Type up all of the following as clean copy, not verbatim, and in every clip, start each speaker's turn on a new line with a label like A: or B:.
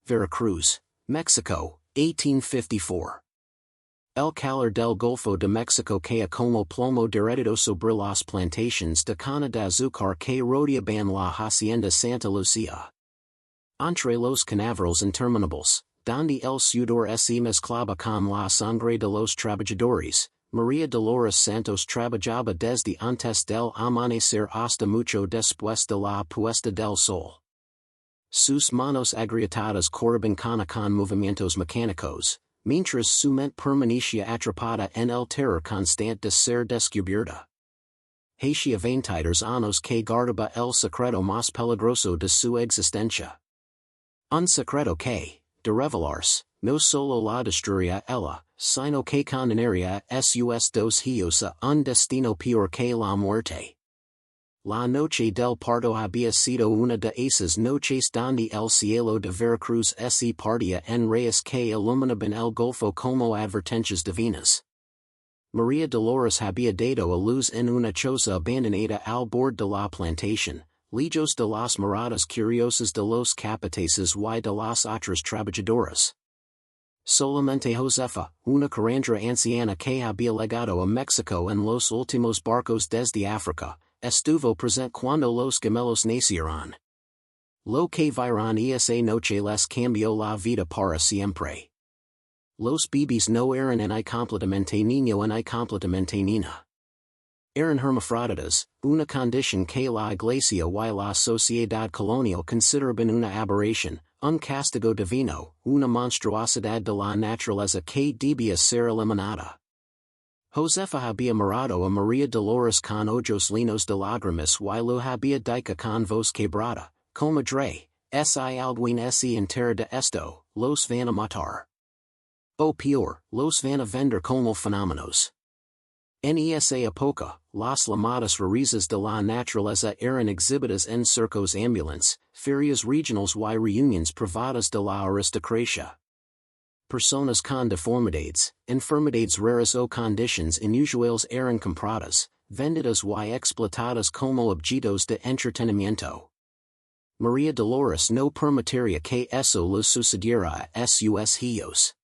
A: Veracruz, Mexico, 1854. El calor del Golfo de Mexico que como plomo derretido sobre las plantations de cana de azúcar que rodeaban la hacienda Santa Lucia. Entre los canaverals interminables, donde el sudor se mezclaba con la sangre de los trabajadores, María Dolores Santos trabajaba desde antes del amanecer hasta mucho después de la puesta del sol. Sus manos agrietadas corrían con movimientos mecánicos, mientras su mente permanecía atrapada en el terror constante de ser descubierta. Hacía 22 años que guardaba el secreto más peligroso de su existencia. Un secreto que, de revelarse, no solo la destruía ella, sino que condenaría sus dos hijos a un destino peor que la muerte. La noche del parto había sido una de esas noches donde el cielo de Veracruz se partía en rayos que iluminaban el golfo como advertencias divinas. María Dolores había dado a luz en una choza abandonada al borde de la plantación, lejos de las miradas curiosas de los capataces y de las otras trabajadoras. Solamente Josefa, una carandra anciana que había llegado a México en los últimos barcos desde África, estuvo presente cuando los gemelos nacieron. Lo que vieron esa noche les cambió la vida para siempre. Los bebés no eran en completamente niño en completamente niña. Eran hermafroditas, una condición que la iglesia y la sociedad colonial consideraban una aberración, un castigo divino, una monstruosidad de la naturaleza que debía ser eliminada. Josefa había mirado a María Dolores con ojos llenos de lágrimas y lo había dicho con voz quebrada, comadre, si alguien se entera de esto, los van a matar. O peor, los van a vender como fenómenos. En esa época, las llamadas rarezas de la naturaleza eran exhibidas en circos ambulantes, ferias regionales y reuniones privadas de la aristocracia. Personas con deformidades, enfermedades raras o condiciones inusuales eran compradas, vendidas y explotadas como objetos de entretenimiento. María Dolores no permitiría que eso les sucediera a sus hijos.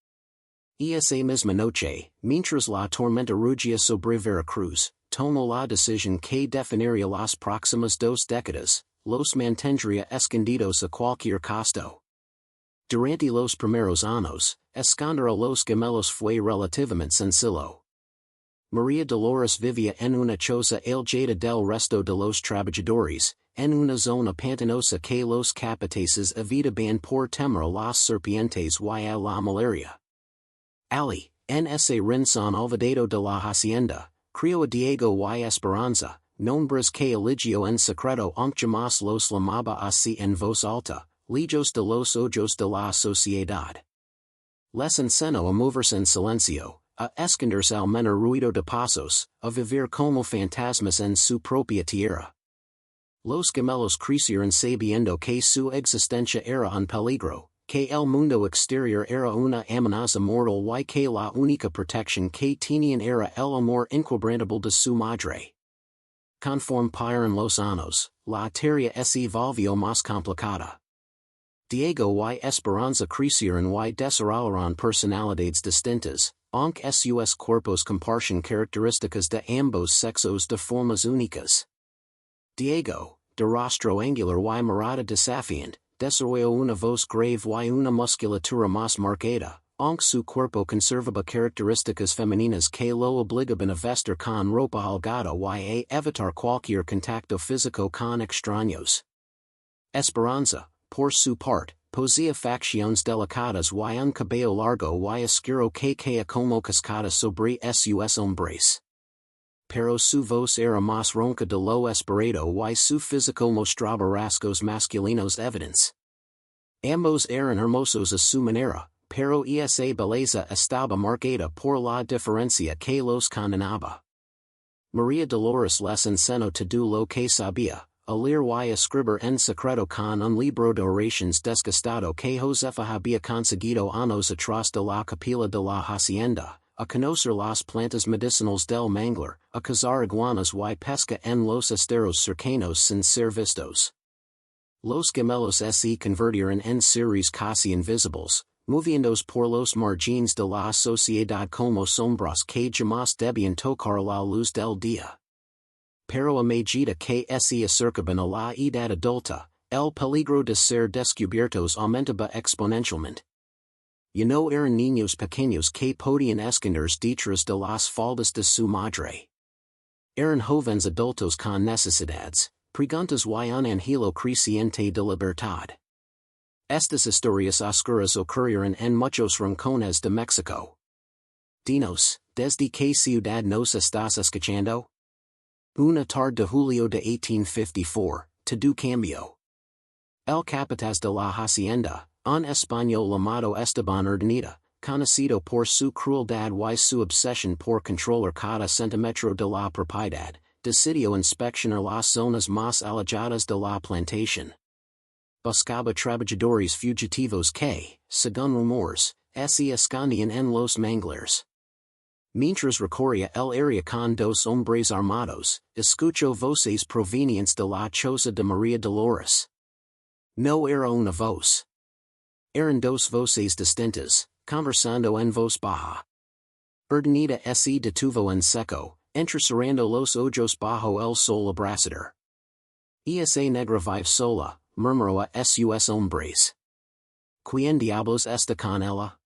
A: Esa misma noche, mientras la tormenta rugía sobre Veracruz, tomó la decisión que definiría las próximas 2 décadas, los mantendría escondidos a cualquier costo. Durante los primeros años, esconder a los gemelos fue relativamente sencillo. María Dolores vivía en una choza alejada del resto de los trabajadores, en una zona pantanosa que los capataces evitaban por temor a las serpientes y a la malaria. Ali, en ese rincón olvidado de la hacienda, crió a Diego y Esperanza, nombres que eligió en secreto aunque jamás los llamaba así en voz alta, lejos de los ojos de la sociedad. Les enseñó a moverse en silencio, a esconderse al menor ruido de pasos, a vivir como fantasmas en su propia tierra. Los gemelos crecieron sabiendo que su existencia era un peligro, que el mundo exterior era una amenaza mortal y que la única protección que tenían era el amor inquebrantable de su madre. Conforme pasaron los años, la tarea se volvió más complicada. Diego y Esperanza crecieron y desarrollaron personalidades distintas, aunque sus cuerpos comparten características de ambos sexos de formas únicas. Diego, de rostro angular y mirada desafiante, desarrolló una voz grave y una musculatura más marcada, aunque su cuerpo conservaba características femeninas que lo obligaban a vestir con ropa holgada y a evitar cualquier contacto físico con extraños. Esperanza, por su parte, poseía facciones delicadas y un cabello largo y oscuro que caía como cascada sobre sus hombres. Pero su voz era más ronca de lo esperado y su físico mostraba rasgos masculinos evidentes. Ambos eran hermosos a su manera, pero esa belleza estaba marcada por la diferencia que los condenaba. María Dolores les enseñó todo lo que sabía, a leer y escribir en secreto con un libro de oraciones desgastado que Josefa había conseguido años atrás de la capilla de la hacienda, a conocer las plantas medicinales del manglar, a cazar iguanas y pesca en los esteros cercanos sin ser vistos. Los Gemelos se convirtieron en seres casi invisibles, moviéndose por los margines de la sociedad como sombras que jamás debían tocar la luz del día. Pero a medida que se acercaban a la edad adulta, el peligro de ser descubiertos aumentaba exponencialmente. Ya no eran niños pequeños que podían esconderse detrás de las faldas de su madre. Eran jóvenes adultos con necesidades, preguntas y un anhelo creciente de libertad. Estas historias oscuras ocurrieron en muchos rincones de México. Dinos, ¿desde qué ciudad nos estás escuchando? Una tarde de julio de 1854, todo cambió. El capataz de la hacienda, un español llamado Esteban Urdaneta, conocido por su crueldad y su obsesión por controlar cada centímetro de la propiedad, decidió inspeccionar las zonas más alejadas de la plantación. Buscaba trabajadores fugitivos que, según rumores, se escondían en los manglares. Mientras recorría el área con dos hombres armados, escuchó voces provenientes de la choza de María Dolores. No era una voz. Eran dos voces distintas, conversando en voz baja. Urdaneta se detuvo en seco, entrecerrando los ojos bajo el sol abrasador. Esa negra vive sola, murmuró a sus hombres. ¿Quién diablos está con ella?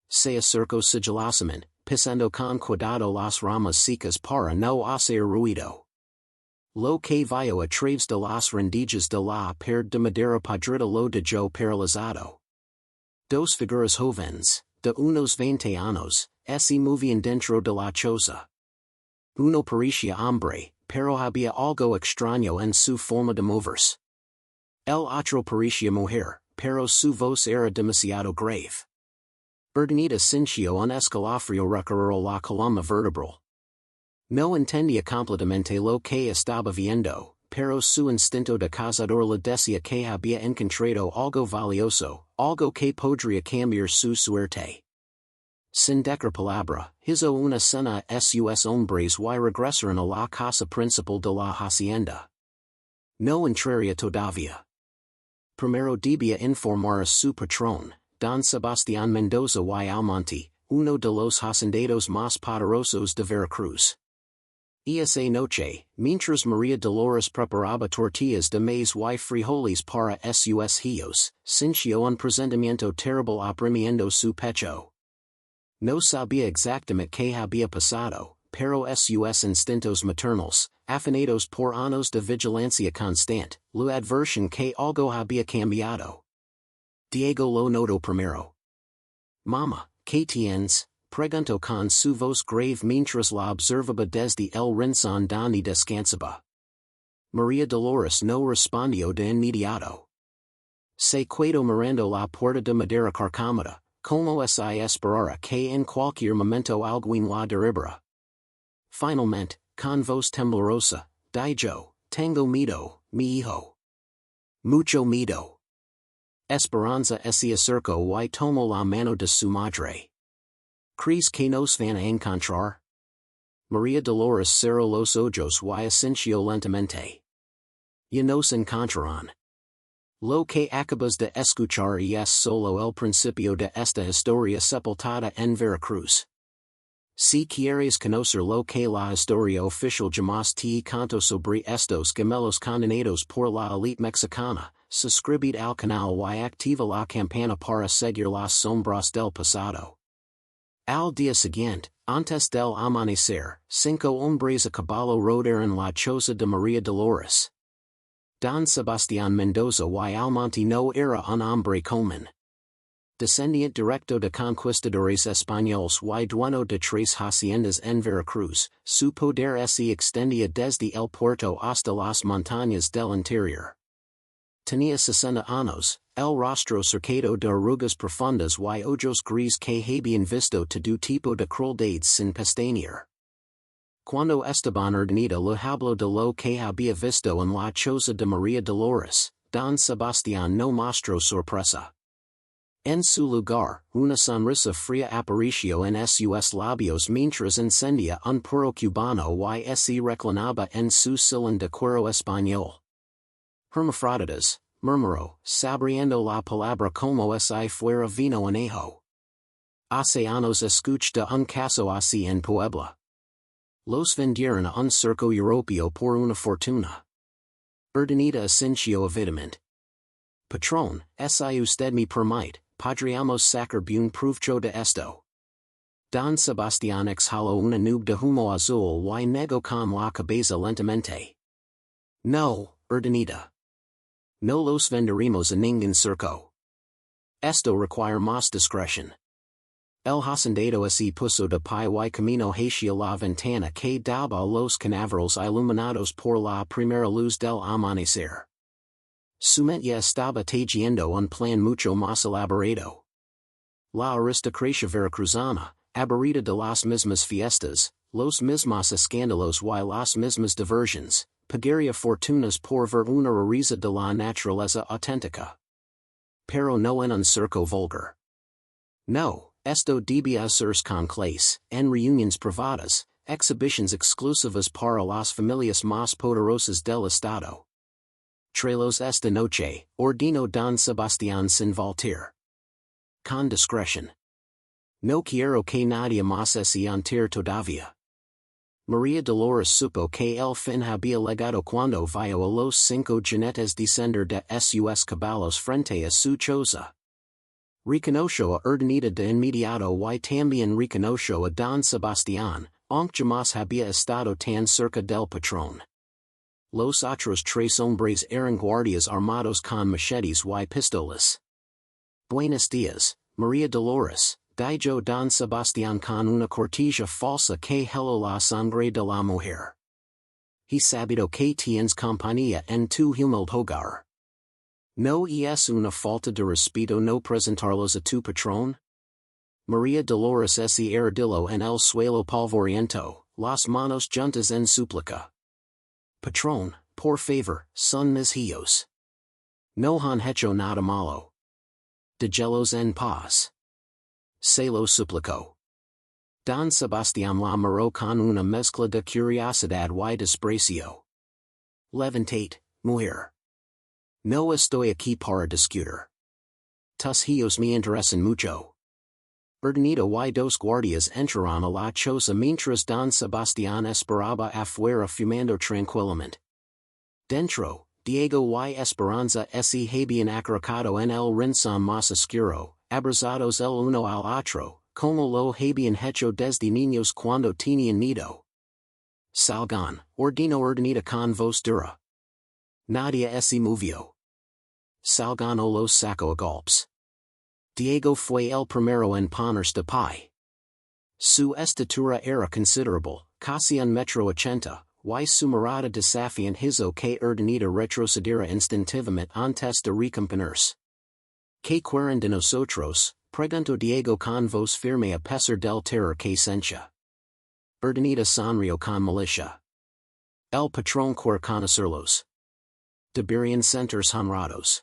A: Se acercó sigilosamente, pisando con cuidado las ramas secas para no hacer ruido. Lo que vio a través de las rendijas de la pared de madera podrida lo dejó paralizado. Dos figuras jóvenes, de unos 20 años, se movían dentro de la choza. Uno parecía hombre, pero había algo extraño en su forma de moverse. El otro parecía mujer, pero su voz era demasiado grave. Urdaneta sintió un escalofrío recorrer la columna vertebral. No entendía completamente lo que estaba viendo, pero su instinto de cazador le decía que había encontrado algo valioso, algo que podría cambiar su suerte. Sin decir palabra, hizo una cena a sus hombres y regresaron a la casa principal de la hacienda. No entraría todavía. Primero debía informar a su patrón, Don Sebastián Mendoza y Almonte, uno de los hacendados más poderosos de Veracruz. Esa noche, mientras María Dolores preparaba tortillas de maíz y frijoles para sus hijos, sintió un presentimiento terrible oprimiendo su pecho. No sabía exactamente qué había pasado, pero sus instintos maternals, afinados por años de vigilancia constante, le advirtieron que algo había cambiado. Diego lo notó primero. Mamá, ¿qué tienes? Preguntó con su voz grave mientras la observaba desde el rincón donde descansaba. María Dolores no respondió de inmediato. Se quedó mirando la puerta de madera carcomida, como si esperara que en cualquier momento alguien la derribara. Finalmente, con voz temblorosa, dijo, tengo miedo, mi hijo. Mucho miedo. Esperanza se acercó y tomó la mano de su madre. ¿Crees que nos van a encontrar? María Dolores cerró los ojos y asintió lentamente. Ya nos encontrarán. Lo que acabas de escuchar es solo el principio de esta historia sepultada en Veracruz. Si quieres conocer lo que la historia oficial jamás te contó sobre estos gemelos condenados por la élite mexicana, suscribid al canal y activa la campana para seguir las sombras del pasado. Al día siguiente, antes del amanecer, 5 hombres a caballo rodearon la choza de María Dolores. Don Sebastián Mendoza y Almonte no era un hombre común. Descendiente directo de conquistadores españoles y dueño de 3 haciendas en Veracruz, su poder se extendía desde el puerto hasta las montañas del interior. Tenía 60 años, el rostro cercado de arrugas profundas y ojos gris que habían visto todo tipo de crueldades sin pestañear. Cuando Esteban Urdaneta le habló de lo que había visto en la choza de María Dolores, Don Sebastián no mostró sorpresa. En su lugar, una sonrisa fría apareció en sus labios mientras encendía un puro cubano y se reclinaba en su sillón de cuero español. Hermafroditas, murmuró, sabriendo la palabra como si fuera vino anejo. Hace años escuché un caso así en Puebla. Los vendieron a un circo europeo por una fortuna. Urdanita asincio evidamente. Patrón, si usted me permite, podríamos sacar un provecho de esto. Don Sebastián exhaló una nube de humo azul y negó con la cabeza lentamente. No, Urdanita. No los venderemos a ningún circo. Esto require más discreción. El hacendado se puso de pie y camino hacia la ventana que daba a los canaverals iluminados por la primera luz del amanecer. Su mente estaba tejiendo un plan mucho más elaborado. La aristocracia veracruzana, aburrida de las mismas fiestas, los mismos escándalos y las mismas diversiones, pagaría fortunas por ver una rareza de la naturaleza auténtica. Pero no en un circo vulgar. No, esto debía hacerse con clase, en reuniones privadas, exhibiciones exclusivas para las familias más poderosas del estado. Trelos esta noche, ordinó Don Sebastián sin faltar. Con discreción. No quiero que nadie más se entere todavía. María Dolores supo que el fin había llegado cuando vio a los 5 jinetes descender de sus caballos frente a su choza. Reconoció a Urdanita de inmediato y también reconoció a Don Sebastián, aunque jamás había estado tan cerca del patrón. Los otros 3 hombres eran guardias armados con machetes y pistolas. Buenos días, María Dolores, dijo Don Sebastián con una cortesía falsa que heló la sangre de la mujer. He sabido que tienes compañía en tu humilde hogar. ¿No es una falta de respeto no presentarlos a tu patrón? María Dolores se arrodilló en el suelo polvoriento, las manos juntas en súplica. Patrón, por favor, son mis hijos. No han hecho nada malo. Déjelos en paz. Se lo suplicó. Don Sebastián la miró con una mezcla de curiosidad y desprecio. Levantate, mujer. No estoy aquí para discutir. Tus hijos me interesan mucho. Urdanita y 2 guardias entraron a la choza mientras Don Sebastián esperaba afuera fumando tranquilamente. Dentro, Diego y Esperanza se habían acercado en el rincón más oscuro, abrazados el uno al otro, como lo habían hecho desde niños cuando tenían nido. Salgan, ordenó Urdanita con voz dura. Nadie se movió. Salgan o los saco a golpes. Diego fue el primero en ponerse de pie. Su estatura era considerable, casi un metro 80, y su mirada desafiante hizo que Urdanita retrocediera instintivamente antes de recomponerse. ¿Qué quieren de nosotros?, preguntó Diego con voz firme a pesar del terror que sentía. Urdanita sonrió con malicia. El patrón quiere conocerlos. Deberían sentirse honrados.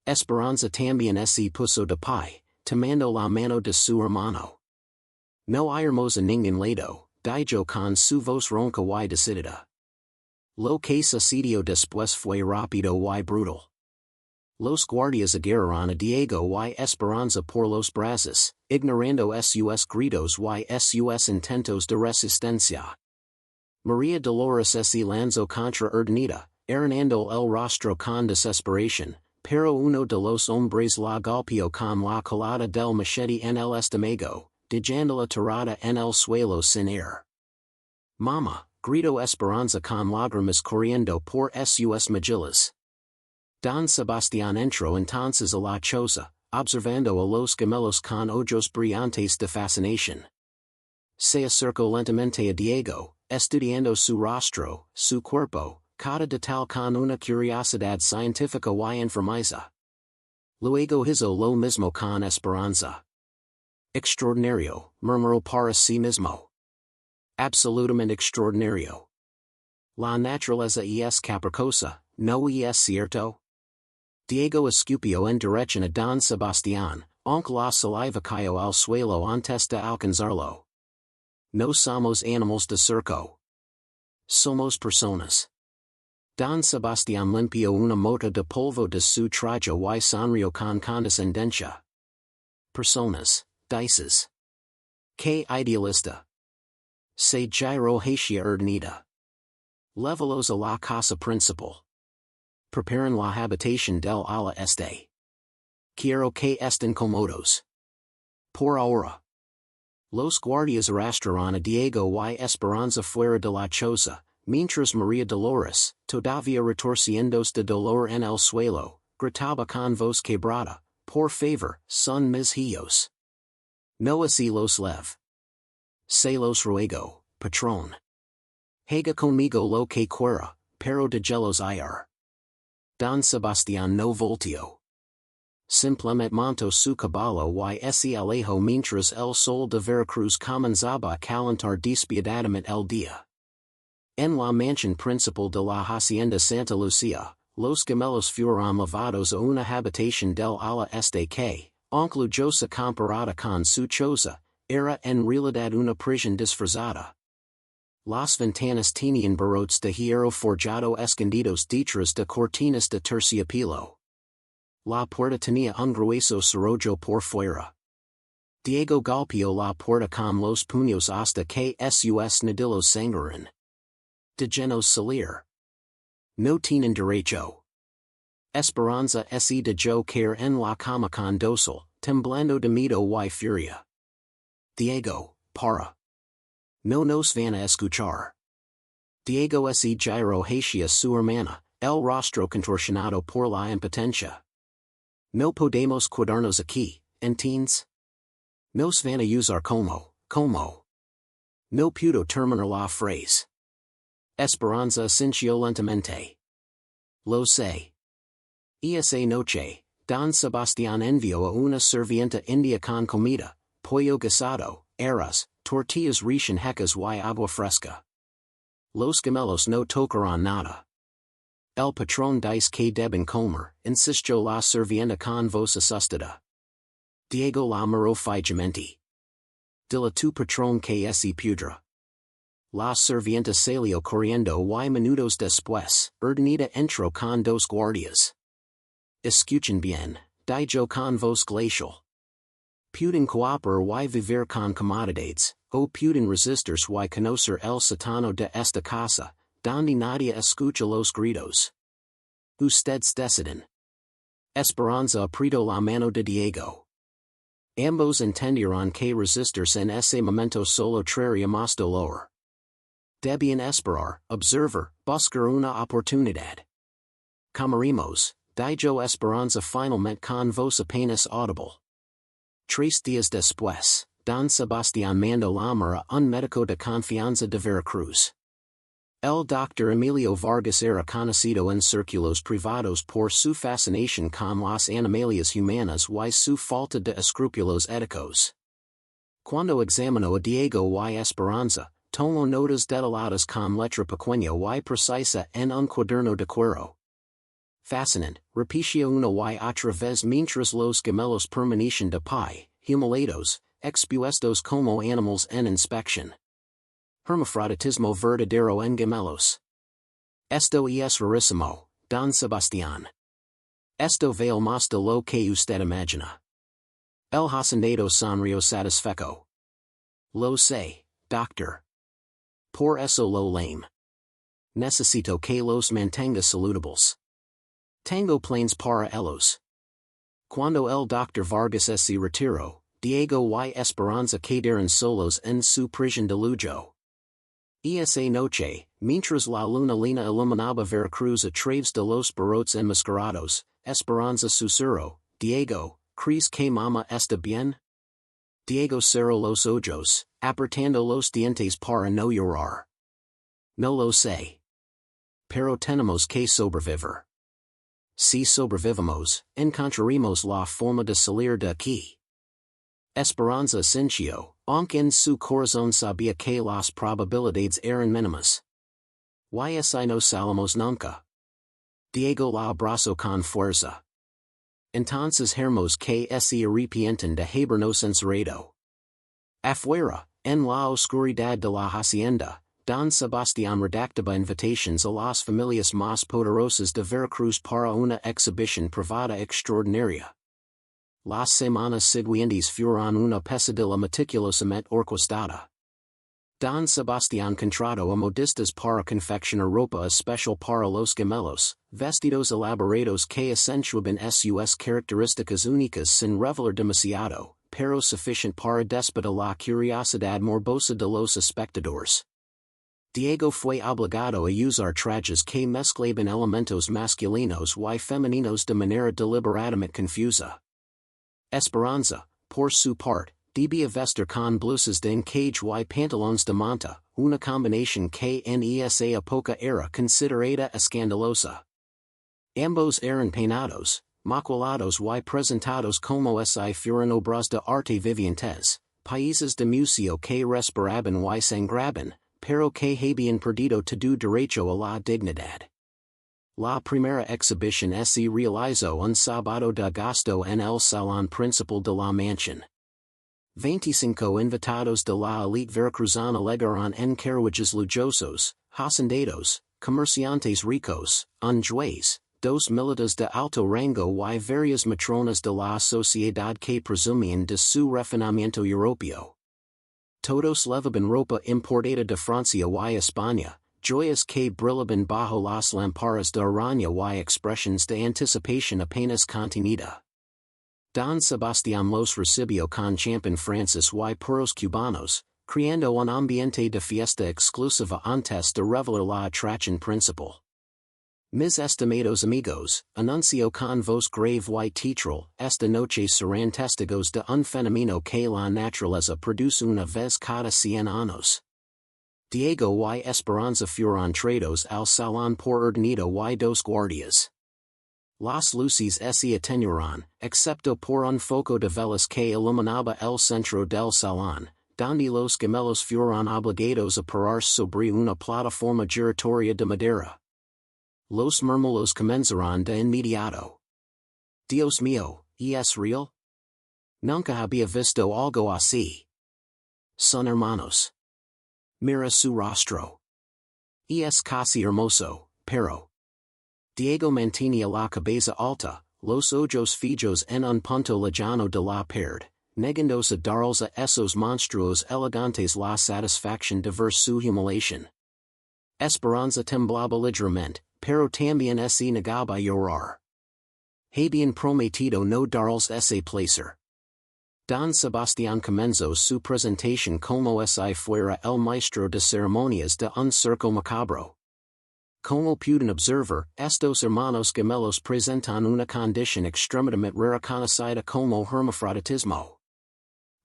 A: Esperanza también se puso de pie, tomando la mano de su hermano. No iremos a ningún lado, dijo con su voz ronca y decidida. Lo que sucedió después fue rápido y brutal. Los guardias agarraron a Diego y Esperanza por los brazos, ignorando sus gritos y sus intentos de resistencia. María Dolores se lanzó contra Urdanita, arenando el rostro con desesperación, pero uno de los hombres la golpeó con la colada del machete en el estómago, dejándola tirada en el suelo sin aire. Mama, gritó Esperanza con lágrimas corriendo por sus mejillas. Don Sebastián entró entonces a la choza, observando a los gemelos con ojos brillantes de fascinación. Se acercó lentamente a Diego, estudiando su rostro, su cuerpo, cada detalle con una curiosidad científica y enfermiza. Luego hizo lo mismo con Esperanza. Extraordinario, murmuró para sí mismo. Absolutamente extraordinario. La naturaleza es caprichosa, ¿no es cierto? Diego escupió en dirección a Don Sebastián, aunque la saliva cayó al suelo antes de alcanzarlo. No somos animales de circo. Somos personas. Don Sebastián limpió una moto de polvo de su traje y sonrió con condescendencia. Personas, dices. Que idealista. Se giro hacia ernida. Levelos a la casa principal. Preparan la habitación del ala este. Quiero que estén cómodos. Por ahora. Los guardias arrastraron a Diego y Esperanza fuera de la choza, mientras María Dolores, todavía retorciéndose de dolor en el suelo, gritaba con voz quebrada, por favor, son mis hijos. No así los lev. Se los ruego, patrón. Haga conmigo lo que quiera, pero déjelos ir. Don Sebastián no volteó. Simplemente montó su caballo y se alejó mientras el sol de Veracruz comenzaba a calentar despiadadamente el día. En la mansión principal de la hacienda Santa Lucía, los gemelos fueron llevados a una habitación del ala este que, aunque lujosa comparada con su choza, era en realidad una prisión disfrazada. Las ventanas tenían barrotes de hierro forjado escondidos detrás de cortinas de terciopelo. La puerta tenía un grueso cerrojo por fuera. Diego golpeó la puerta con los puños hasta que sus nudillos sangraron. Déjenos salir. No tienen derecho. Esperanza se dejó caer en la cama con dosel, temblando de miedo y furia. Diego, para. No nos van a escuchar. Diego se giró hacia su hermana, el rostro contorsionado por la impotencia. No podemos quedarnos aquí, ¿entiendes? Nos van a usar como. No pudo terminar la frase. Esperanza asintió lentamente. Lo sé. Esa noche, Don Sebastián envió a una sirvienta india con comida, pollo guisado, arroz, tortillas recién hechas y agua fresca. Los gemelos no tocaron nada. El patrón dice que deben comer, insistió la sirvienta con voz asustada. Diego la miró fijamente. Dile a tu patrón que se pudra. La sirvienta salió corriendo y minutos después, ordenada entró con dos guardias. Escuchen bien, dijo con voz glacial. Puden cooperar y vivir con comodidades, o puden resistirse y conocer el sótano de esta casa, donde nadie escucha los gritos. Ustedes deciden. Esperanza apretó la mano de Diego. Ambos entendieron que resistirse en ese momento solo traería más dolor. Debían esperar, observar, buscar una oportunidad. Comeremos, dijo Esperanza finalmente con voz apenas audible. 3 días después, Don Sebastián mandó llamar a un médico de confianza de Veracruz. El doctor Emilio Vargas era conocido en círculos privados por su fascinación con las animalias humanas y su falta de escrúpulos éticos. Cuando examinó a Diego y Esperanza, tomó notas detalladas con letra pequeña y precisa en un cuaderno de cuero. Fascinante, repitió una y otra vez mientras los gemelos permanecían de pie, humiliados, expuestos como animales en inspección. Hermafroditismo verdadero en gemelos. Esto es rarísimo, Don Sebastián. Esto vale más de lo que usted imagina. El hacendado sonrió satisfecho. Lo sé, doctor. Por eso lo lame. Necesito que los mantenga saludables. Tengo planes para ellos. Cuando el doctor Vargas se retiró, Diego y Esperanza quedaron solos en su prisión de lujo. Esa noche, mientras la luna llena iluminaba Veracruz a través de los barrotes enmascarados, Esperanza susurró, Diego, ¿crees que mamá está bien? Diego cerró los ojos, apretando los dientes para no llorar. No lo sé. Pero tenemos que sobrevivir. Si sobrevivimos, encontraremos la forma de salir de aquí. Esperanza sintió, aunque en su corazón sabía que las probabilidades eran mínimas. Y si no salimos nunca. Diego la abrazó con fuerza. Entonces hermos que se arrepienten de habernos encerrado. Afuera, en la oscuridad de la hacienda, Don Sebastián redactaba invitations a las familias más poderosas de Veracruz para una exhibición privada extraordinaria. Las semanas siguientes fueron una pesadilla meticulosamente orquestada. Don Sebastián contrató a modistas para confeccionar ropa especial para los gemelos, vestidos elaborados que acentuaban sus características únicas sin revelar demasiado, pero suficiente para despertar la curiosidad morbosa de los espectadores. Diego fue obligado a usar trajes que mezclaban elementos masculinos y femeninos de manera deliberadamente confusa. Esperanza, por su parte, debía vestir con blusas de encaje y pantalones de manta, una combinación que en esa época era considerada escandalosa. Ambos eran peinados, maquillados y presentados como si fueran obras de arte vivientes, países de museo que respiraban y sangraban, pero que habían perdido todo derecho a la dignidad. La primera exhibición se realizó un sábado de agosto en el salón principal de la mansión. 25 invitados de la élite veracruzana llegaron en carruajes lujosos, hacendados, comerciantes ricos, enjuagues, dos militares de alto rango y varias matronas de la sociedad que presumían de su refinamiento europeo. Todos llevaban ropa importada de Francia y España, joyas que brillaban bajo las lámparas de araña y expresiones de anticipación apenas contenida. Don Sebastián los recibió con champán francés y puros cubanos, creando un ambiente de fiesta exclusiva antes de revelar la atracción principal. Mis estimados amigos, anuncio con voz grave y teatral, esta noche serán testigos de un fenómeno que la naturaleza produce una vez cada 100 años. Diego y Esperanza fueron traídos al salón por ordenado y dos guardias. Las luces se atenuaron, excepto por un foco de velas que iluminaba el centro del salón, donde los gemelos fueron obligados a pararse sobre una plataforma giratoria de madera. Los murmullos comenzaron de inmediato. Dios mío, ¿es real? Nunca había visto algo así. Son hermanos. Mira su rostro. Es casi hermoso, pero. Diego mantenía la cabeza alta, los ojos fijos en un punto lejano de la pared, negándose a darles a esos monstruos elegantes la satisfacción de ver su humiliación. Esperanza temblaba ligeramente, pero también se negaba a llorar. Habían prometido no darles ese placer. Don Sebastián comenzó su presentación como si fuera el maestro de ceremonias de un circo macabro. Como pueden observar, estos hermanos gemelos presentan una condición extremadamente rara conocida como hermafroditismo.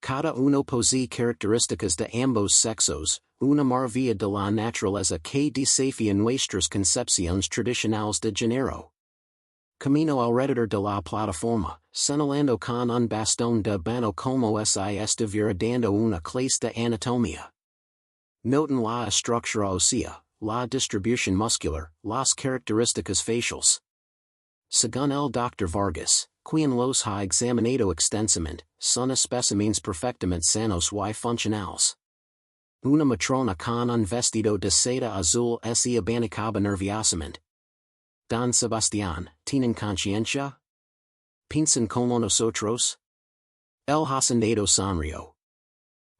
A: Cada uno posee características de ambos sexos, una maravilla de la naturaleza que desafía nuestras concepciones tradicionales de género. Camino alrededor de la plataforma, señalando con un bastón de mano como si estuviera dando una clase de anatomía. Noten la estructura ósea, la distribución muscular, las características faciales. Según el Dr. Vargas, quien los ha examinado extensamente, son especímenes perfectamente sanos y funcionales. Una matrona con un vestido de seda azul se abanicaba nerviosamente. Don Sebastián, ¿tienen conciencia? ¿Piensan como nosotros? El hacendado sonrió.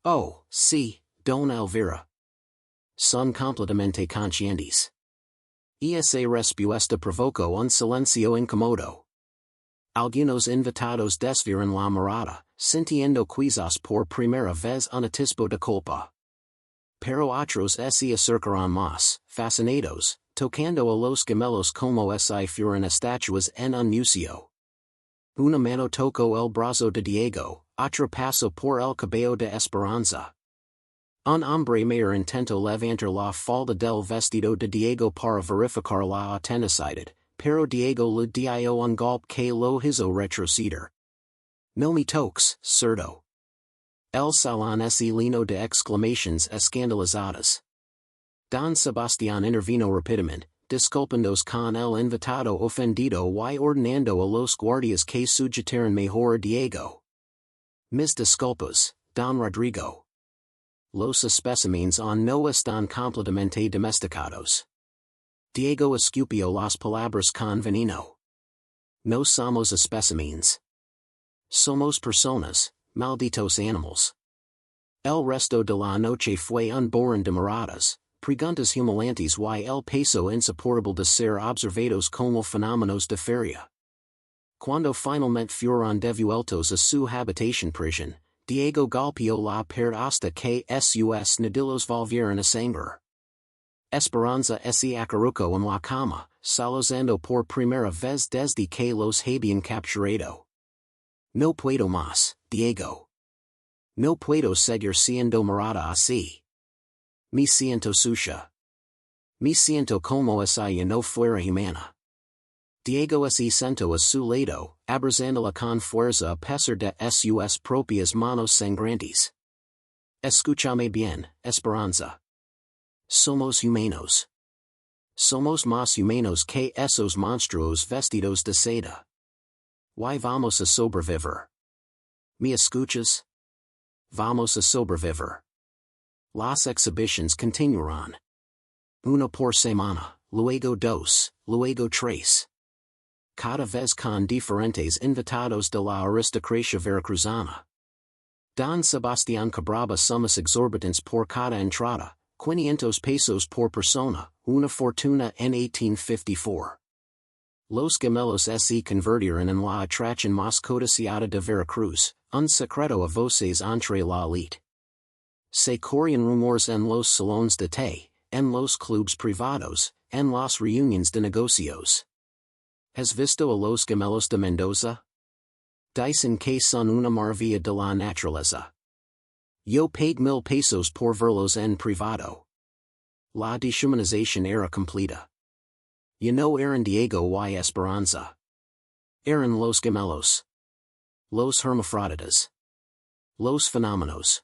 A: Oh, sí, don Elvira. Son completamente conscientes. Esa respuesta provocó un silencio incómodo. Algunos invitados desviaron la mirada, sintiendo quizás por primera vez un atisbo de culpa. Pero otros se acercaron más, fascinados, tocando a los gemelos como si fueran estatuas en un museo. Una mano tocó el brazo de Diego, otra pasó por el cabello de Esperanza. Un hombre mayor intentó levantar la falda del vestido de Diego para verificar la autenticidad, pero Diego le dio un golpe que lo hizo retroceder. No me toques, cerdo. El salón se llenó de exclamaciones escandalizadas. Don Sebastián intervino rápidamente, disculpándose con el invitado ofendido y ordenando a los guardias que sujetaran mejor a Diego. Mis disculpas, Don Rodrigo. Los especímenes on no están completamente domesticados. Diego escupió las palabras con veneno. No somos especímenes. Somos personas, malditos animals. El resto de la noche fue un borrón de miradas, preguntas humilantes y el peso insoportable de ser observados como fenómenos de feria. Cuando finalmente fueron devueltos a su habitación prisión, Diego golpeó la pared hasta que sus nudillos volvieron a sangrar. Esperanza se acurrucó en la cama, sollozando por primera vez desde que los habían capturado. No puedo más, Diego. No puedo seguir siendo mirada así. Me siento sucia. Me siento como si ella no fuera humana. Diego se sentó a su lado, abrazándola con fuerza a pesar de sus propias manos sangrantes. Escúchame bien, Esperanza. Somos humanos. Somos más humanos que esos monstruos vestidos de seda. Y vamos a sobrevivir. ¿Me escuchas? Vamos a sobrevivir. Las exhibiciones continuarán. Una por semana, luego dos, luego tres. Cada vez con diferentes invitados de la aristocracia veracruzana. Don Sebastián cobraba sumas exorbitantes por cada entrada, 500 pesos por persona, una fortuna en 1854. Los Gemelos se convirtieron en la atracción más codiciada de Veracruz, un secreto a voces entre la élite. Se corrían rumores en los salones de té, en los clubes privados, en las reuniones de negocios. ¿Has visto a los Gemelos de Mendoza? Dicen que son una maravilla de la naturaleza. Yo paid 1000 pesos por verlos en privado. La deshumanización era completa. You no eran Diego y Esperanza. Eran los Gemelos. Los Hermafroditas. Los fenómenos.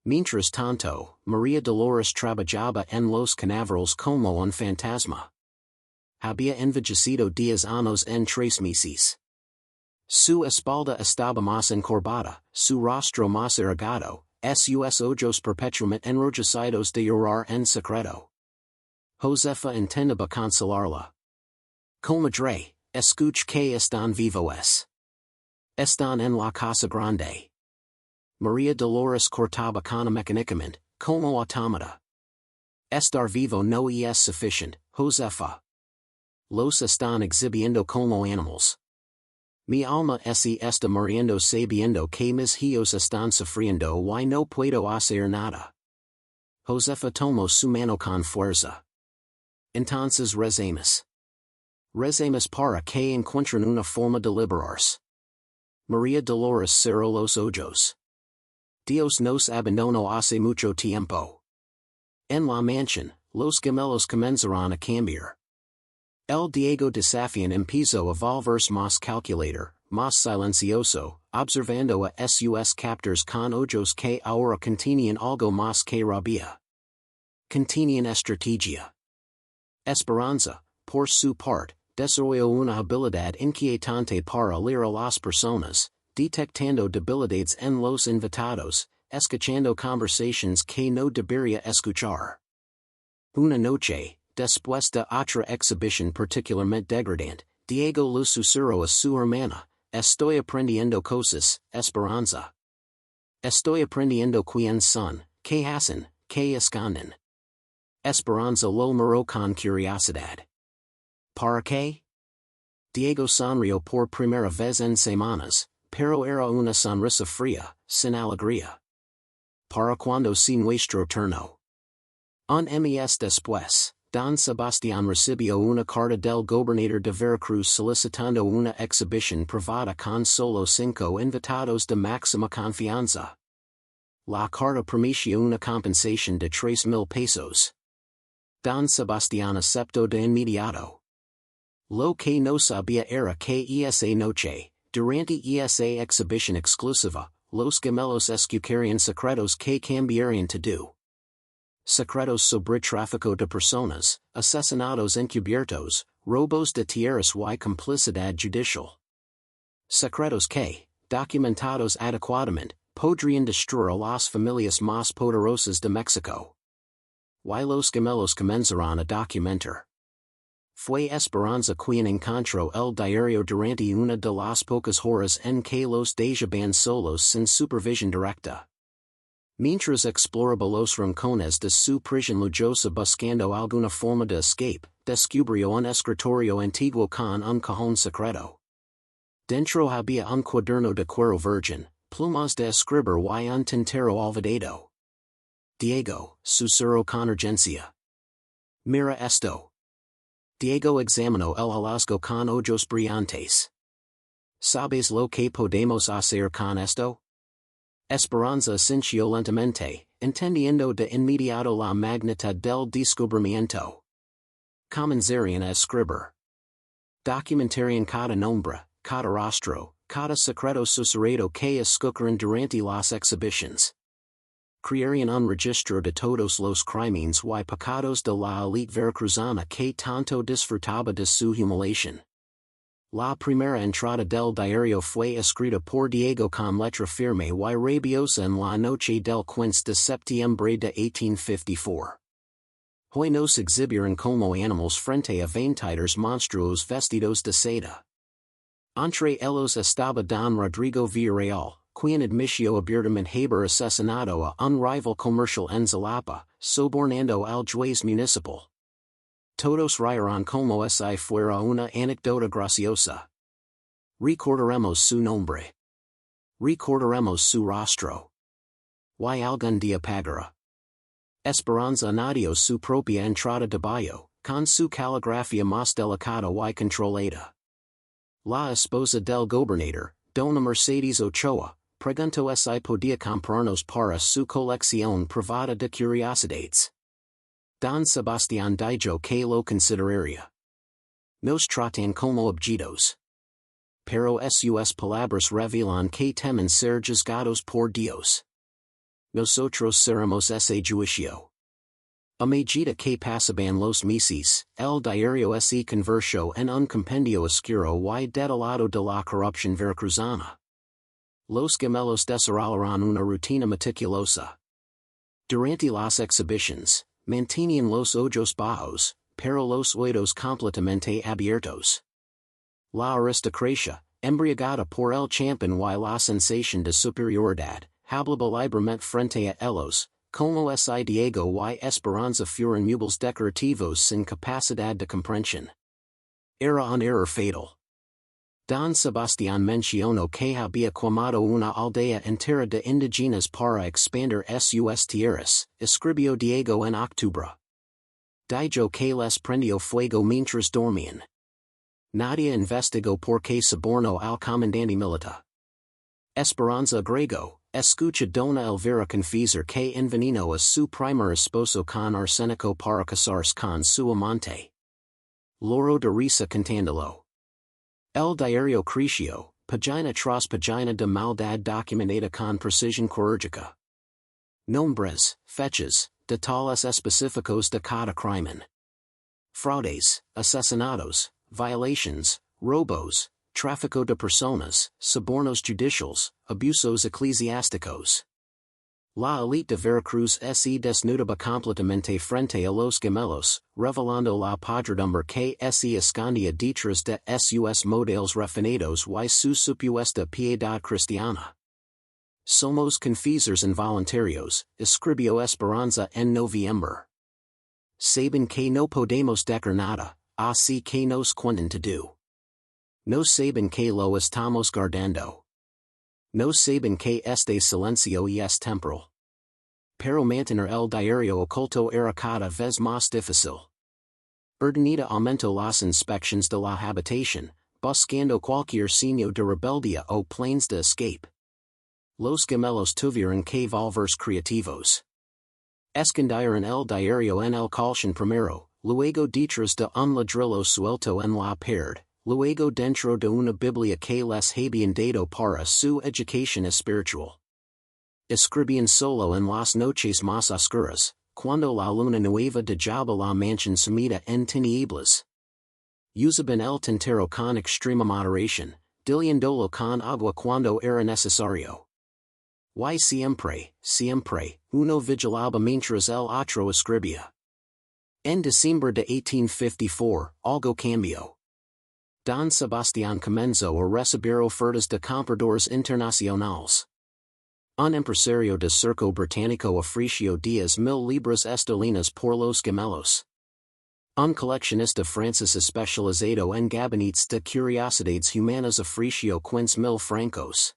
A: Mientras tanto, María Dolores trabajaba en los canaverals como un fantasma. Había envejecido 10 años en 3 meses. Su espalda estaba más encorvada, su rostro más irrigado, sus ojos perpetuamente enrojecidos de llorar en secreto. Josefa intentaba consolarla. Comadre, escuch que están vivos. Están en la casa grande. María Dolores cortaba mecánicamente, como automata. Estar vivo no es suficiente, Josefa. Los están exhibiendo como animals. Mi alma se está muriendo sabiendo que mis hijos están sufriendo y no puedo hacer nada. Josefa tomó su mano con fuerza. Entonces rezamos. Rezamos para que encuentren una forma de liberarse. María Dolores cerró los ojos. Dios nos abandonó hace mucho tiempo. En la mansión, los gemelos comenzaron a cambiar. El Diego desafian empezó a volverse más calculator, más silencioso, observando a sus captors con ojos que ahora contenían algo más que rabia. Contenían estrategia. Esperanza, por su parte, desarrolló una habilidad inquietante para leer a las personas, detectando debilidades en los invitados, escuchando conversaciones que no debería escuchar. Una noche, después de otra exhibición particularmente degradante, Diego le susurró a su hermana, estoy aprendiendo cosas, Esperanza. Estoy aprendiendo quién son, qué hacen, qué esconden. Esperanza lo miró con curiosidad. ¿Para qué? Diego sonrió por primera vez en semanas, pero era una sonrisa fría, sin alegría. ¿Para cuando si nuestro turno? Un mes después, Don Sebastián recibió una carta del gobernador de Veracruz solicitando una exhibición privada con solo 5 invitados de máxima confianza. La carta prometía una compensación de 3000 pesos. Don Sebastián aceptó de inmediato. Lo que no sabía era que esa noche, durante esa exhibición exclusiva, los gemelos escucharían secretos que cambiarían todo. Secretos sobre tráfico de personas, asesinatos encubiertos, robos de tierras y complicidad judicial. Secretos que, documentados adecuadamente, podrían destruir a las familias más poderosas de México. Y los Gemelos comenzaron a documentar. Fue Esperanza quien encontró el diario durante una de las pocas horas en que los dejaban solos sin supervisión directa. Mientras exploraba los rincones de su prisión lujosa buscando alguna forma de escape, descubrió un escritorio antiguo con un cajón secreto. Dentro había un cuaderno de cuero virgen, plumas de escribir y un tintero olvidado. Diego, susurró con urgencia. Mira esto. Diego examinó el hallazgo con ojos brillantes. ¿Sabes lo que podemos hacer con esto? Esperanza sintió lentamente, entendiendo de inmediato la magnitud del descubrimiento. Comenzarían a escribir. Documentarían cada nombre, cada rostro, cada secreto susurrado que escucharon durante las exhibiciones. Crearían un registro de todos los crímenes y pecados de la élite veracruzana que tanto disfrutaba de su humiliación. La primera entrada del diario fue escrita por Diego con letra firme y rabiosa en la noche del 15 de septiembre de 1854. Hoy nos exhibieron como animales frente a veintidos monstruos vestidos de seda. Entre ellos estaba Don Rodrigo Villarreal, quien admitió abiertamente haber asesinado a un rival comercial en Jalapa, sobornando al juez municipal. Todos rieron como si fuera una anécdota graciosa. Recordaremos su nombre. Recordaremos su rostro. Y algún día pagará. Esperanza añadió su propia entrada de baño, con su caligrafía más delicada y controlada. La esposa del gobernador, Dona Mercedes Ochoa, preguntó si podía comprarnos para su colección privada de curiosidades. Don Sebastián dijo que lo consideraría. Nos tratan como objetos. Pero sus palabras revelan que temen ser juzgados por Dios. Nosotros seremos ese juicio. A medida que pasaban los meses, el diario se convirtió en un compendio oscuro y detalado de la corrupción veracruzana. Los Gemelos desarrollaron una rutina meticulosa. Durante las exhibiciones, mantenían los ojos bajos, pero los oídos completamente abiertos. La aristocracia, embriagada por el champán y la sensación de superioridad, hablaba libremente frente a ellos, como si Diego y Esperanza fueran muebles decorativos sin capacidad de comprensión. Era un error fatal. Don Sebastián mencionó que había quemado una aldea entera de indígenas para expandir sus tierras, escribió Diego en octubre. Dijo que les prendió fuego mientras dormían. Nadie investigó por qué sobornó al comandante militar. Esperanza agregó, escucha Dona Elvira confesar que envenenó a su primer esposo con arsénico para casarse con su amante. Loro de risa contándolo. El diario creció, página tras página de maldad documentada con precisión quirúrgica. Nombres, fechas, detalles específicos de cada crimen. Fraudes, asesinatos, violations, robos, tráfico de personas, sobornos judiciales, abusos eclesiásticos. La élite de Veracruz se desnudaba completamente frente a los Gemelos, revelando la podredumbre que se escondía detrás de sus modelos refinados y su supuesta piedad cristiana. Somos confesores involuntarios, escribió Esperanza en noviembre. Saben que no podemos decir nada, así que nos cuentan todo. No saben que lo estamos guardando. No saben que este silencio es temporal. Pero mantener el diario oculto era cada vez más difícil. Urdaneta aumentó las inspecciones de la habitación, buscando cualquier signo de rebeldía o planes de escape. Los Gemelos tuvieron que volverse creativos. Escondieron el diario en el colchón primero, luego detrás de un ladrillo suelto en la pared, luego dentro de una Biblia que les habían dado para su educación espiritual. Escribían solo en las noches más oscuras, cuando la luna nueva dejaba la mansión sumida en tinieblas. Usaban el tintero con extrema moderación, diluéndolo con agua cuando era necesario. Y siempre, uno vigilaba mientras el otro escribía. En diciembre de 1854, algo cambió. Don Sebastián comenzó a recibir ofertas de compradores internacionales. Un empresario de circo británico ofreció 10,000 libras esterlinas por los gemelos. Un coleccionista francés especializado en gabinetes de curiosidades humanas ofreció 15,000 francos.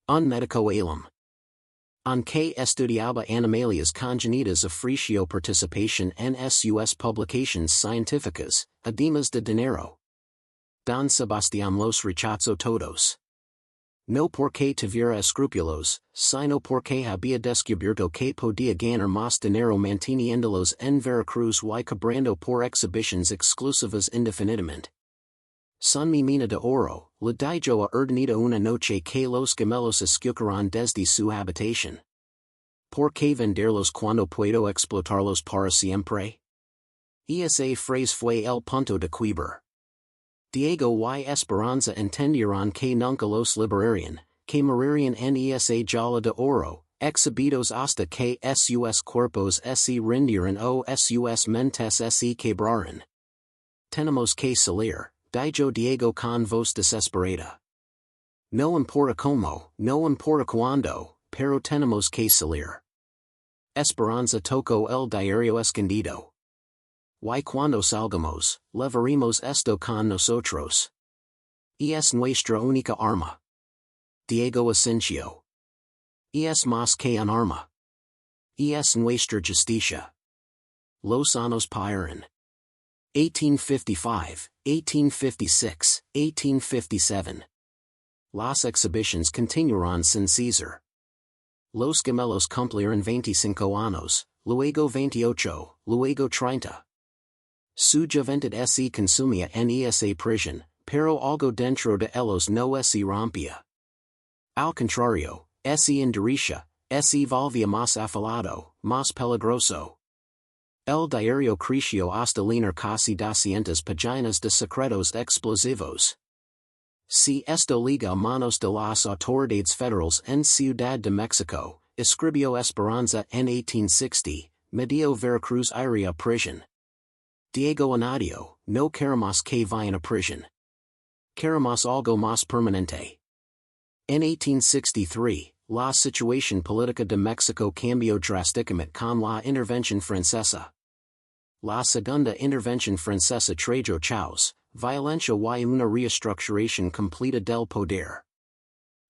A: Un médico alemán que estudiaba animales congénitas ofreció participación en sus publicaciones científicas, además de dinero. Don Sebastián los rechazó todos. No porque tuviera escrúpulos, sino porque había descubierto que podía ganar más dinero manteniéndolos en Veracruz y cobrando por exhibiciones exclusivas indefinidamente. Son mi mina de oro, le dijo a ordenado una noche que los gemelos escucharan desde su habitación. ¿Por qué venderlos cuando puedo explotarlos para siempre? Esa frase fue el punto de quiebre. Diego y Esperanza entendieron que nunca los liberarían, que morirían en esa jaula de oro, exhibidos hasta que sus cuerpos se rindieran o sus mentes se quebraran. Tenemos que salir, dijo Diego con voz desesperada. No importa cómo, no importa cuándo, pero tenemos que salir. Esperanza tocó el diario escondido. Y cuando salgamos, levaremos esto con nosotros. Y es nuestra única arma. Diego asintió. Y es más que un arma. Y es nuestra justicia. Los años pasaron. 1855, 1856, 1857. Las exhibiciones continuaron sin cesar. Los gemelos cumplieron 25 años, luego 28, luego 30. Su juventud se consumía en esa prisión, pero algo dentro de ellos no se rompía. Al contrario, se endurecía, se volvía más afilado, más peligroso. El diario creció hasta leer casi 200 páginas de secretos explosivos. Si esto liga a manos de las autoridades federales en Ciudad de México, escribió Esperanza en 1860, medio Veracruz iría prisión. Diego Nadie, no queremos que vayan a prisión. Queremos algo más permanente. En 1863, la situación política de México cambió drásticamente con la intervención francesa. La segunda intervención francesa trajo caos, violencia y una reestructuración completa del poder.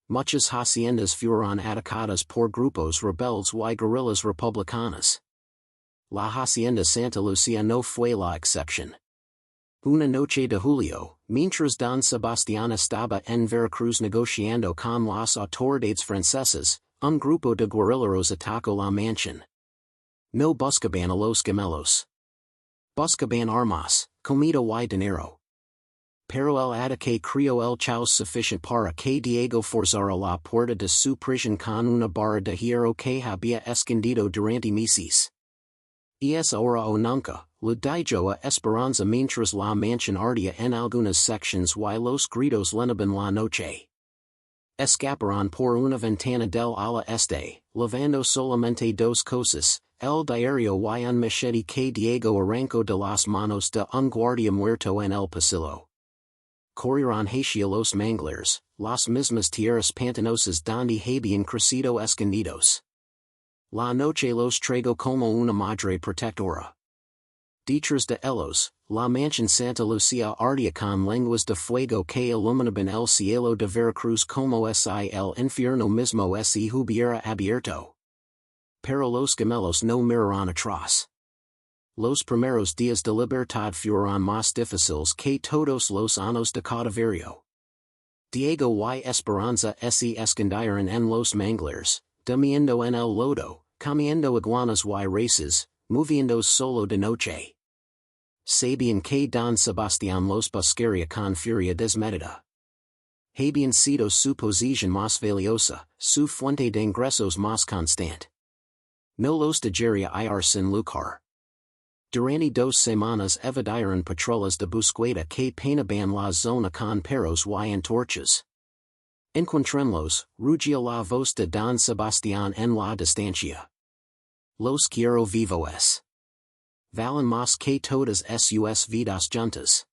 A: Muchas haciendas fueron atacadas por grupos rebeldes y guerrillas republicanas. La hacienda Santa Lucía no fue la excepción. Una noche de julio, mientras Don Sebastián estaba en Veracruz negociando con las autoridades francesas, un grupo de guerrilleros atacó la mansión. No buscaban a los gemelos. Buscaban armas, comida y dinero. Pero el ataque creó el caos suficiente para que Diego forzara la puerta de su prisión con una barra de hierro que había escondido durante meses. Y es ahora o nunca, le dijo a Esperanza mientras la mansión ardía en algunas secciones y los gritos llenaban la noche. Escaparon por una ventana del ala este, llevando solamente dos cosas, el diario y un machete que Diego arrancó de las manos de un guardia muerto en el pasillo. Corrieron hacia los manglares, las mismas tierras pantanosas donde habían crecido escondidos. La noche los trago como una madre protectora. Detrás de ellos, la mansión Santa Lucía ardía con lenguas de fuego que iluminaban el cielo de Veracruz como si el infierno mismo se hubiera abierto. Pero los gemelos no miraron atrás. Los primeros días de libertad fueron más difíciles que todos los años de cautiverio. Diego y Esperanza se escondieron en los manglares, durmiendo en el lodo, comiendo iguanas y races, moviéndose solo de noche. Sabían que Don Sebastián los buscaría con furia desmedida. Habían sido su posición más valiosa, su fuente de ingresos más constante. No los dejaría ir sin luchar. Durante 2 semanas evadieron patrolas de búsqueda que peinaban la zona con perros y antorchas. Encuentrenlos, rugia la voz de Don Sebastián en la distancia. Los quiero vivos. Valen más que todas sus vidas juntas.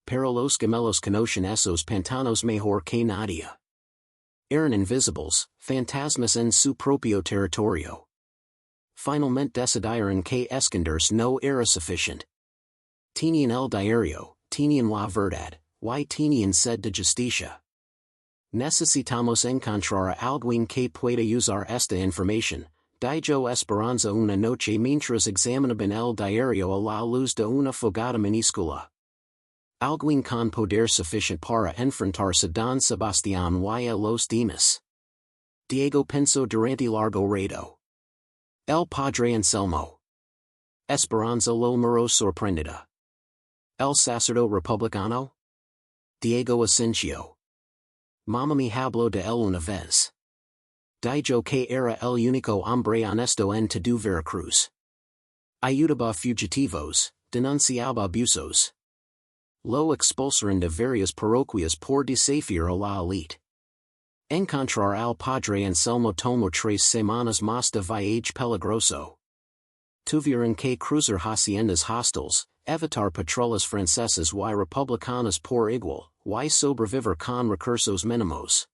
A: Pero los gemelos conocen esos pantanos mejor que nadie. Eran invisibles, fantasmas en su propio territorio. Finalmente decidieron que esconderse no era suficiente. Tenían el diario, tenían la verdad, y tenían sed de justicia. Necesitamos encontrar a alguien que pueda usar esta información. Diego Esperanza una noche mientras examinaban el diario a la luz de una fogata minúscula. Alguien con poder suficiente para enfrentarse a Don Sebastián y a los demás. Diego pensó durante largo rato. El padre Anselmo. Esperanza lo miró sorprendida. El sacerdote republicano. Diego Asensio. Mamá me habló de él una vez. Dijo que era el único hombre honesto en todo Veracruz. Ayudaba fugitivos, denunciaba abusos. Lo expulsaron de varias parroquias por desafiar a la élite. Encontrar al padre Anselmo tomó 3 semanas más de viaje peligroso. Tuvieron que cruzar haciendas hostiles, evitar patrullas francesas y republicanas por igual, y sobrevivir con recursos mínimos.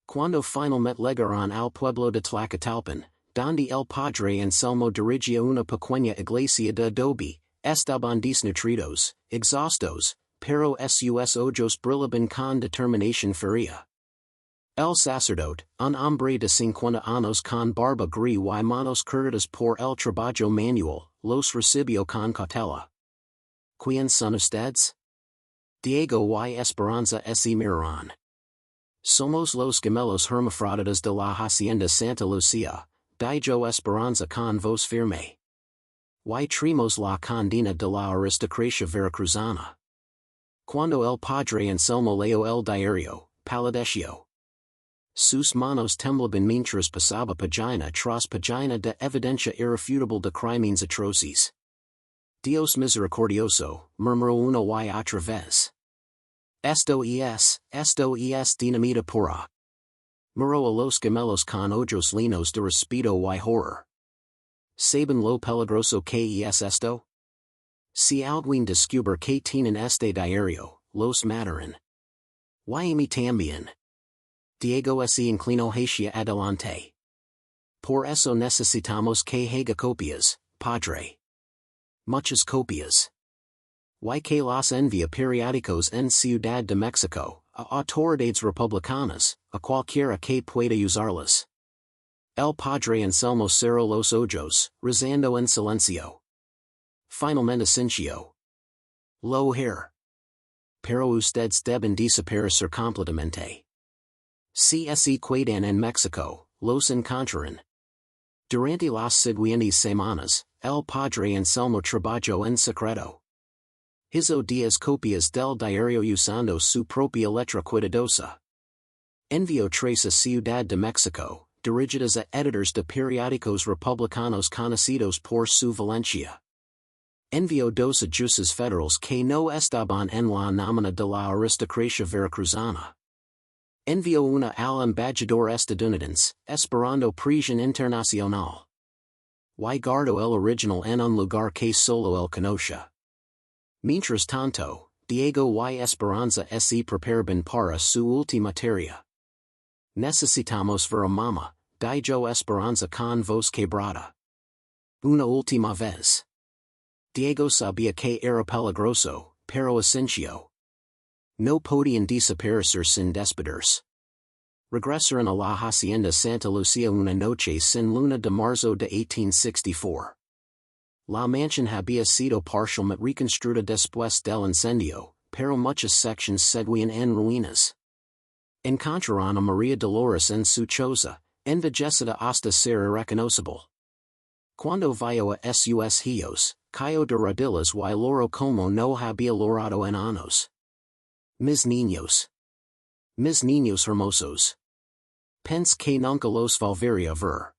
A: Cuando finalmente llegaron al pueblo de Tlacotalpan, donde el padre Anselmo dirigía una pequeña iglesia de adobe, estaban desnutridos, exhaustos, pero sus ojos brillaban con determinación fría. El sacerdote, un hombre de 50 años con barba gris y manos cortadas por el trabajo manual, los recibió con cautela. ¿Quién son ustedes? Diego y Esperanza se miraron. Somos los gemelos Hermafroditas de la hacienda Santa Lucia, dijo Esperanza con voz firme. Y trimos la condena de la aristocracia veracruzana. Cuando el padre Anselmo leyó el diario, palideció. Sus manos temblaban mientras pasaba página tras página de evidencia irrefutable de crímenes atroces. Dios misericordioso, murmuró una y otra vez. Esto es dinamita pura. Miró a los gemelos con ojos llenos de respeto y horror. ¿Saben lo peligroso que es esto? Si alguien descubre que tienen este diario, los matarán. Y a mí también. Diego se inclinó hacia adelante. Por eso necesitamos que haga copias, padre. Muchas copias. Y que las envía periódicos en Ciudad de México, a autoridades republicanas, a cualquiera que pueda usarlas. El padre Anselmo cerró los ojos, rezando en silencio. Finalmente sintió. Lo hair. Pero ustedes deben desaparecer completamente. Si se quedan en México, los encontrarán. Durante las siguientes semanas, el padre Anselmo trabajó en secreto. Hizo 10 copias del diario usando su propia letra cuidadosa. Envió 3 a Ciudad de México, dirigidas a editores de periódicos republicanos conocidos por su valencia. Envió 2 a jueces federales que no estaban en la nómina de la aristocracia veracruzana. Envió una al embajador estadounidense, esperando prisión internacional. Y guardó el original en un lugar que solo él conocía. Mientras tanto, Diego y Esperanza se preparaban para su última tarea. Necesitamos ver a mamá, dijo Esperanza con voz quebrada. Una última vez. Diego sabía que era peligroso, pero Asensio. No podían desaparecer sin despedirse. Regresaron a la hacienda Santa Lucia una noche sin luna de marzo de 1864. La mansión había sido parcialmente reconstruida después del incendio, pero muchas secciones seguían en ruinas. Encontraron a María Dolores en su choza, envejecida hasta ser irreconocible. Cuando vio a sus hijos, cayó de rodillas y lloró como no había llorado en años. Mis niños hermosos. Pensé que nunca los volvería a ver.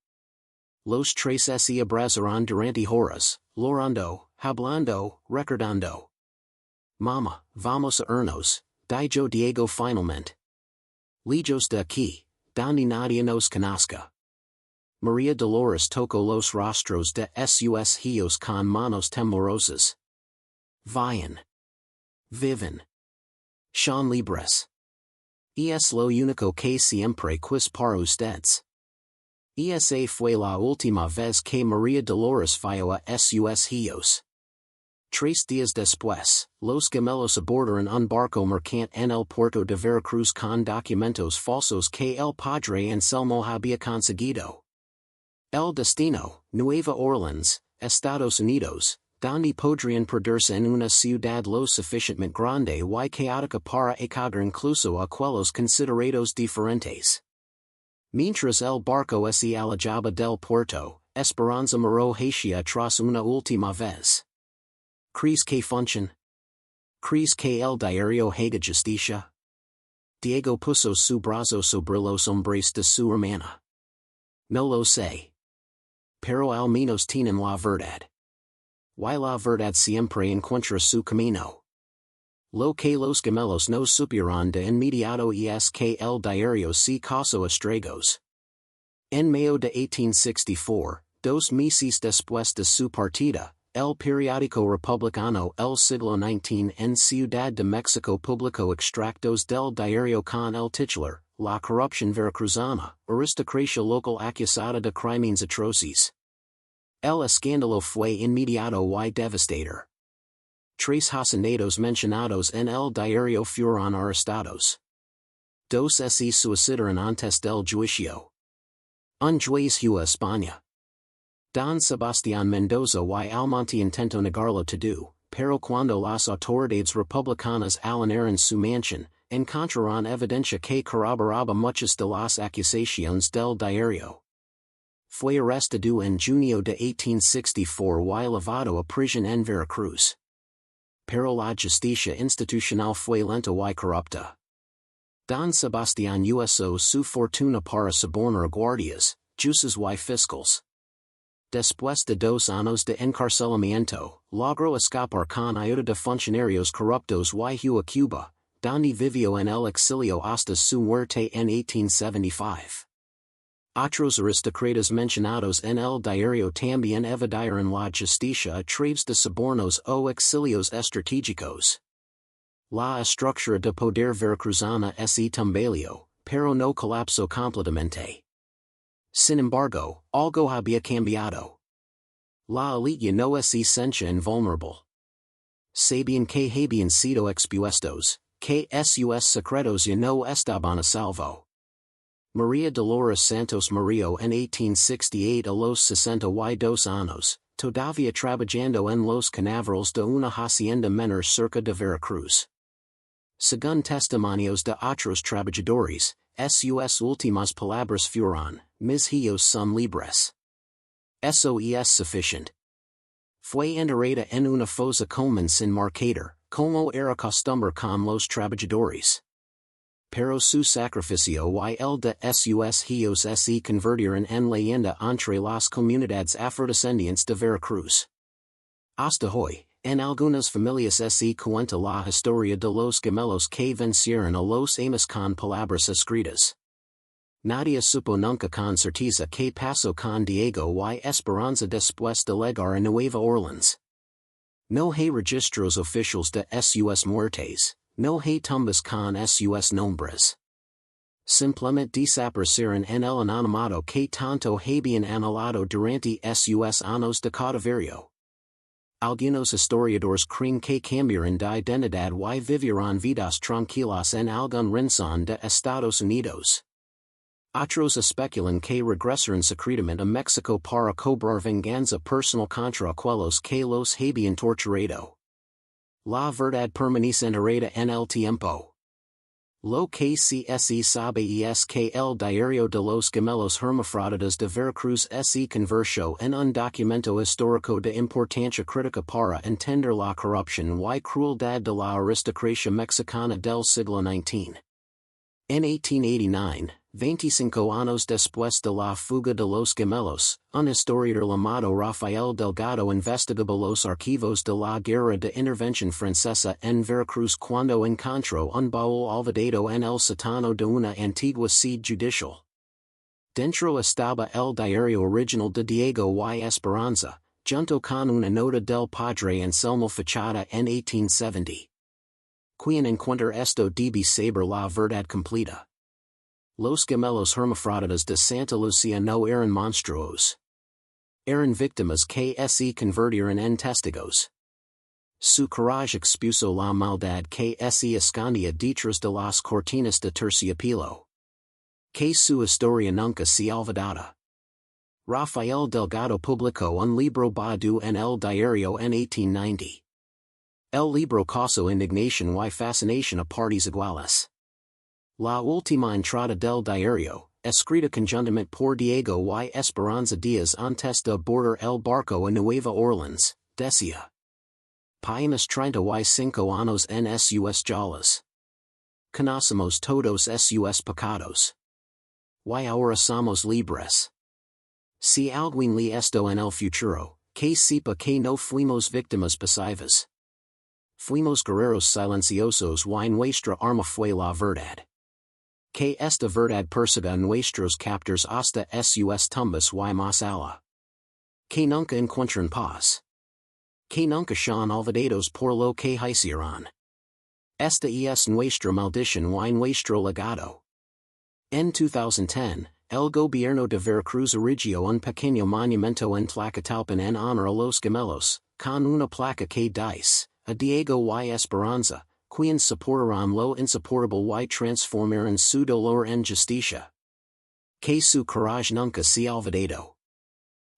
A: Los 3 se abrazaron durante horas, llorando, hablando, recordando. Mamá, vamos a irnos, dijo Diego finalmente. Lejos de aquí, donde nadie nos conozca. María Dolores tocó los rostros de sus hijos con manos temblorosas. Viven. Viven. Son libres. Es lo único que siempre quis para ustedes. Esa fue la última vez que María Dolores vio a sus hijos. 3 días después, los gemelos abordaron un barco mercante en el puerto de Veracruz con documentos falsos que el padre Anselmo había conseguido. El destino, Nueva Orleans, Estados Unidos, donde podrían perderse en una ciudad lo suficientemente grande y caótica para acoger incluso a aquellos considerados diferentes. Mientras el barco se alejaba del puerto, Esperanza miró hacia atrás una última vez. ¿Crees que funciona? ¿Crees que el diario haga justicia? Diego puso su brazo sobre los hombres de su hermana. No lo sé. Pero al menos tienen la verdad. Y la verdad siempre encuentra su camino. Lo que los gemelos no supieron de inmediato es que el diario se causó estragos. En mayo de 1864, 2 meses después de su partida, el periódico republicano El Siglo XIX en Ciudad de México publicó extractos del diario con el titular, La corrupción veracruzana, aristocracia local acusada de crímenes atroces. El escándalo fue inmediato y devastador. 3 hacendados mencionados en el diario fueron arrestados. 2 se suicidaron antes del juicio. Un juez fue a España. Don Sebastián Mendoza y Almonte intentó negarlo todo, pero cuando las autoridades republicanas allanaron su mansión, encontraron evidencia que corroboraba muchas de las acusaciones del diario. Fue arrestado en junio de 1864 y llevado a prisión en Veracruz. Pero la justicia institucional fue lenta y corrupta. Don Sebastián usó su fortuna para sobornar guardias, jueces y fiscales. Después de 2 años de encarcelamiento, logró escapar con ayuda de funcionarios corruptos y fue a Cuba, donde vivió en el exilio hasta su muerte en 1875. Otros aristócratas mencionados en el diario también evadieron la justicia a través de sobornos o exilios estratégicos. La estructura de poder veracruzana se tambaleó, pero no colapsó completamente. Sin embargo, algo había cambiado. La élite no es esencia invulnerable. Sabían que habían sido expuestos, que sus secretos ya no estaban a salvo. María Dolores Santos murió en 1868 a los 62 años, todavía trabajando en los canaverals de una hacienda menor cerca de Veracruz. Según testimonios de otros trabajadores, sus últimas palabras fueron, mis hijos son libres. Eso es suficiente. Fue enterrada en una fosa común sin marcader, como era costumbre con los trabajadores. Pero su sacrificio y el de sus hijos se convirtieron en leyenda entre las comunidades afrodescendientes de Veracruz. Hasta hoy, en algunas familias se cuenta la historia de los gemelos que vencieron a los amos con palabras escritas. Nadie supo nunca con certeza qué pasó con Diego y Esperanza después de llegar a Nueva Orleans. No hay registros oficiales de sus muertes, no hay tumbas con sus nombres. Simplemente desaparecieron en el anonimato que tanto habían anhelado durante sus años de cautiverio. Algunos historiadores creen que cambiaron de identidad y vivieron vidas tranquilas en algún rincón de Estados Unidos. Otros especulan que regresaron secretamente a México para cobrar venganza personal contra aquellos que los habían torturado. La verdad permanece enterrada en el tiempo. Lo que se sabe es que el diario de los Gemelos Hermafroditas de Veracruz se convirtió en un documento histórico de importancia crítica para entender la corrupción y crueldad de la aristocracia mexicana del siglo XIX. En 1889, 25 años después de la fuga de los Gemelos, un historiador llamado Rafael Delgado investigaba los archivos de la Guerra de Intervención Francesa en Veracruz cuando encontró un baúl olvidado en el sótano de una antigua sede judicial. Dentro estaba el diario original de Diego y Esperanza, junto con una nota del padre Anselmo fechada en 1870. Quien encuentra esto debe saber la verdad completa. Los gemelos Hermafroditas de Santa Lucia no eran monstruos. Eran víctimas que se convirtieron en testigos. Su coraje expuso la maldad que se escondía detrás de las cortinas de terciopelo. Que su historia nunca se olvidara. Rafael Delgado publicó un libro basado en el diario en 1890. El libro causó indignación y fascinación a partes iguales. La última entrada del diario, escrita conjuntamente por Diego y Esperanza días antes de abordar el barco en Nueva Orleans, decía: Paímos 35 años en sus jalas. Conocemos todos sus pecados. Y ahora somos libres. Si alguien lee esto en el futuro, que sepa que no fuimos víctimas pasivas. Fuimos guerreros silenciosos y nuestra arma fue la verdad. Que esta verdad persiga a nuestros captors hasta sus tumbas y más allá. Que nunca encuentren paz. Que nunca sean olvidados por lo que hicieron. Esta es nuestra maldición y nuestro legado. En 2010, el gobierno de Veracruz erigió un pequeño monumento en Tlacotalpan en honor a los gemelos, con una placa que dice: a Diego y Esperanza, quien soportaron lo insoportable y transformaron su dolor en justicia. Que su coraje nunca se olvidado.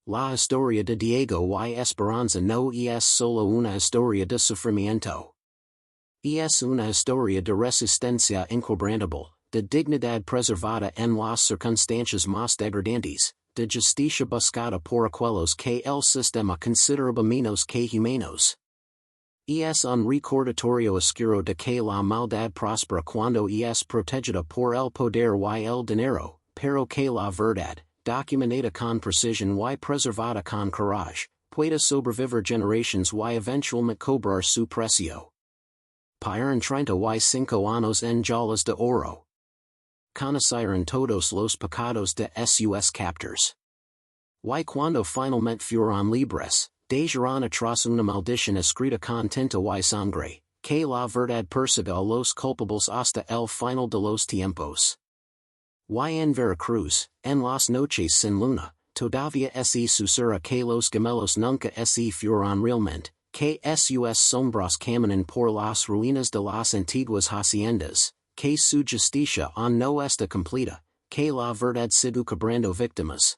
A: La historia de Diego y Esperanza no es solo una historia de sufrimiento. Es una historia de resistencia inquebrantable, de dignidad preservada en las circunstancias más degradantes, de justicia buscada por aquellos que el sistema consideraba menos que humanos. Es un recordatorio oscuro de que la maldad prospera cuando es protegida por el poder y el dinero, pero que la verdad, documentada con precisión y preservada con coraje, puede sobrevivir generaciones y eventualmente cobrar su precio. Pasaron 35 años en jalas de oro. Conocieron todos los pecados de sus captors. Y cuando finalmente fueron libres, dejaron atrás una maldición escrita con tinta y sangre, que la verdad persiga a los culpables hasta el final de los tiempos. Y en Veracruz, en las noches sin luna, todavía se susurra que los gemelos nunca se fueron realmente, que sus sombras caminan por las ruinas de las antiguas haciendas, que su justicia aún no está completa, que la verdad sigue cobrando víctimas.